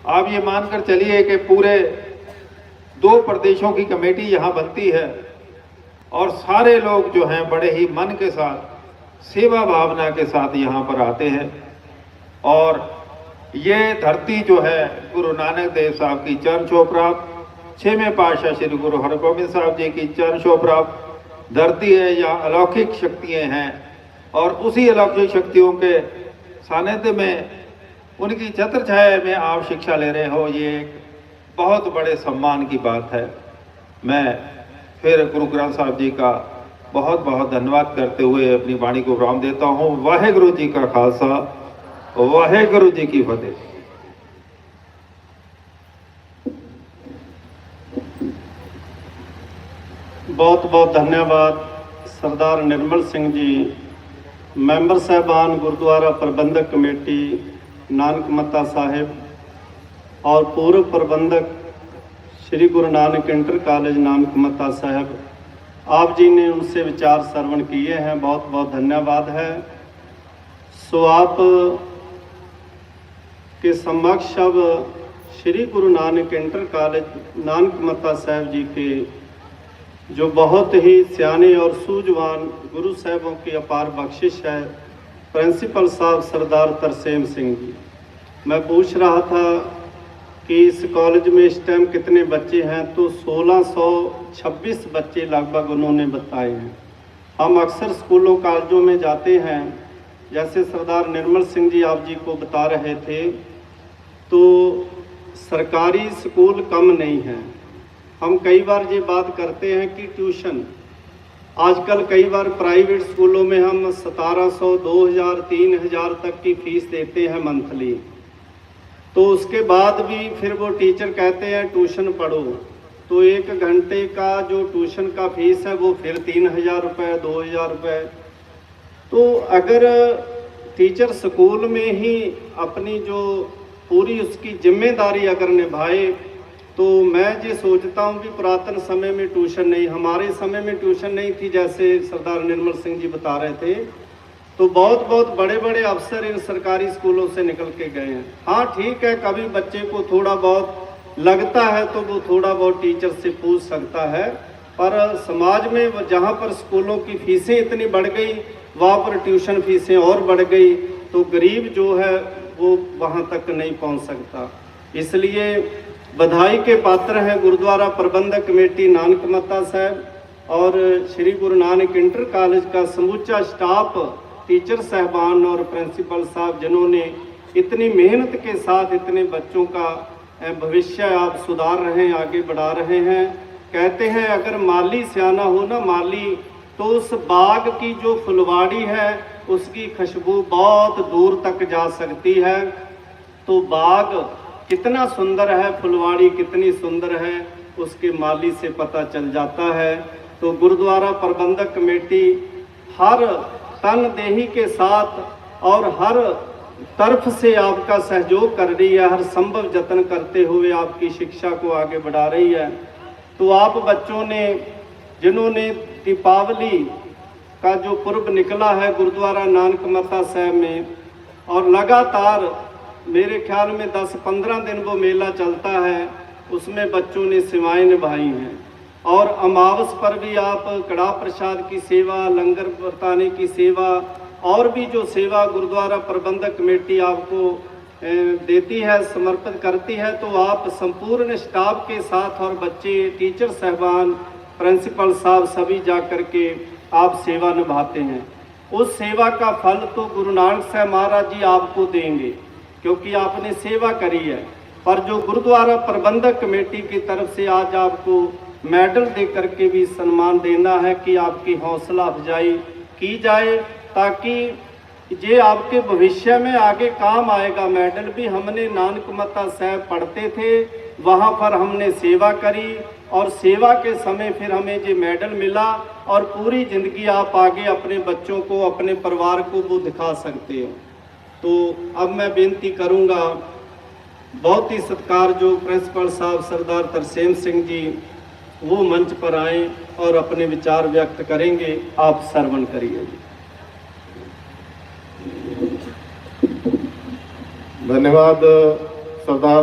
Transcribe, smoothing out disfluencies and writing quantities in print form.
आप ये मानकर चलिए कि पूरे 2 प्रदेशों की कमेटी यहाँ बनती है और सारे लोग जो हैं बड़े ही मन के साथ, सेवा भावना के साथ यहाँ पर आते हैं। और ये धरती जो है गुरु नानक देव साहब की चरण छोह प्राप्त, 6वें पातशाह श्री गुरु हरगोबिंद साहब जी की चरण छोह प्राप्त धरती है, यहाँ अलौकिक शक्तियाँ हैं और उसी अलौकिक शक्तियों के सानिध्य में, उनकी छत्र छाया में आप शिक्षा ले रहे हो, ये एक बहुत बड़े सम्मान की बात है। मैं फिर गुरु ग्रंथ साहब जी का बहुत बहुत धन्यवाद करते हुए अपनी वाणी को विराम देता हूँ। वाहेगुरु जी का खालसा, वाहेगुरु जी की फतेह। बहुत बहुत धन्यवाद सरदार निर्मल सिंह जी, मैंबर साहबान गुरुद्वारा प्रबंधक कमेटी नानकमता साहिब और पूर्व प्रबंधक श्री गुरु नानक इंटर कॉलेज नानकमता साहिब, आप जी ने उनसे विचार श्रवण किए हैं, बहुत बहुत धन्यवाद है। सो आप के समक्ष अब श्री गुरु नानक इंटर कॉलेज नानकमता साहिब जी के जो बहुत ही सियाने और सूझवान गुरु साहिबों की अपार बख्शिश है, प्रिंसिपल साहब सरदार तरसेम सिंह जी। मैं पूछ रहा था कि इस कॉलेज में इस टाइम कितने बच्चे हैं, तो 1626 बच्चे लगभग उन्होंने बताए हैं। हम अक्सर स्कूलों कॉलेजों में जाते हैं, जैसे सरदार निर्मल सिंह जी आप जी को बता रहे थे, तो सरकारी स्कूल कम नहीं हैं। हम कई बार ये बात करते हैं कि ट्यूशन, आजकल कई बार प्राइवेट स्कूलों में हम 1700, 2000, 3000 तक की फीस देते हैं मंथली, तो उसके बाद भी फिर वो टीचर कहते हैं ट्यूशन पढ़ो, तो 1 घंटे का जो ट्यूशन का फीस है वो फिर 3000 रुपये, 2000 रुपये। तो अगर टीचर स्कूल में ही अपनी जो पूरी उसकी जिम्मेदारी अगर निभाए, तो मैं ये सोचता हूँ कि पुरातन समय में ट्यूशन नहीं, हमारे समय में ट्यूशन नहीं थी, जैसे सरदार निर्मल सिंह जी बता रहे थे, तो बहुत बहुत बड़े बड़े अफसर इन सरकारी स्कूलों से निकल के गए हैं। हाँ ठीक है, कभी बच्चे को थोड़ा बहुत लगता है तो वो थोड़ा बहुत टीचर से पूछ सकता है, पर समाज में जहाँ पर स्कूलों की फीसें इतनी बढ़ गई, वहाँ पर ट्यूशन फीसें और बढ़ गई, तो गरीब जो है वो वहाँ तक नहीं पहुँच सकता। इसलिए बधाई के पात्र हैं गुरुद्वारा प्रबंधक कमेटी नानकमता साहब और श्री गुरु नानक इंटर कॉलेज का समूचा स्टाफ, टीचर साहबान और प्रिंसिपल साहब, जिन्होंने इतनी मेहनत के साथ इतने बच्चों का भविष्य आप सुधार रहे हैं, आगे बढ़ा रहे हैं। कहते हैं अगर माली सियाना हो ना माली, तो उस बाग की जो फुलवाड़ी है उसकी खुशबू बहुत दूर तक जा सकती है। तो बाग कितना सुंदर है, फुलवाड़ी कितनी सुंदर है, उसके माली से पता चल जाता है। तो गुरुद्वारा प्रबंधक कमेटी हर तनदेही के साथ और हर तरफ से आपका सहयोग कर रही है, हर संभव जतन करते हुए आपकी शिक्षा को आगे बढ़ा रही है। तो आप बच्चों ने, जिन्होंने दीपावली का जो पर्व निकला है गुरुद्वारा नानकमता साहब में, और लगातार मेरे ख्याल में 10-15 दिन वो मेला चलता है, उसमें बच्चों ने सेवाएं निभाई हैं। और अमावस पर भी आप कड़ा प्रसाद की सेवा, लंगर बरताने की सेवा और भी जो सेवा गुरुद्वारा प्रबंधक कमेटी आपको देती है, समर्पित करती है, तो आप संपूर्ण स्टाफ के साथ और बच्चे, टीचर साहबान, प्रिंसिपल साहब सभी जा कर के आप सेवा निभाते हैं। उस सेवा का फल तो गुरु नानक साहब महाराज जी आपको देंगे, क्योंकि आपने सेवा करी है। पर जो गुरुद्वारा प्रबंधक कमेटी की तरफ से आज आपको मेडल दे करके भी सम्मान देना है कि आपकी हौसला अफजाई की जाए, ताकि ये आपके भविष्य में आगे काम आएगा। मेडल भी हमने नानकमता साहब पढ़ते थे, वहाँ पर हमने सेवा करी और सेवा के समय फिर हमें ये मेडल मिला, और पूरी ज़िंदगी आप आगे अपने बच्चों को, अपने परिवार को वो दिखा सकते हो। तो अब मैं बेनती करूँगा, बहुत ही सत्कार जो प्रिंसिपल साहब सरदार तरसेम सिंह जी वो मंच पर आए और अपने विचार व्यक्त करेंगे। आप श्रवण करिए। धन्यवाद सरदार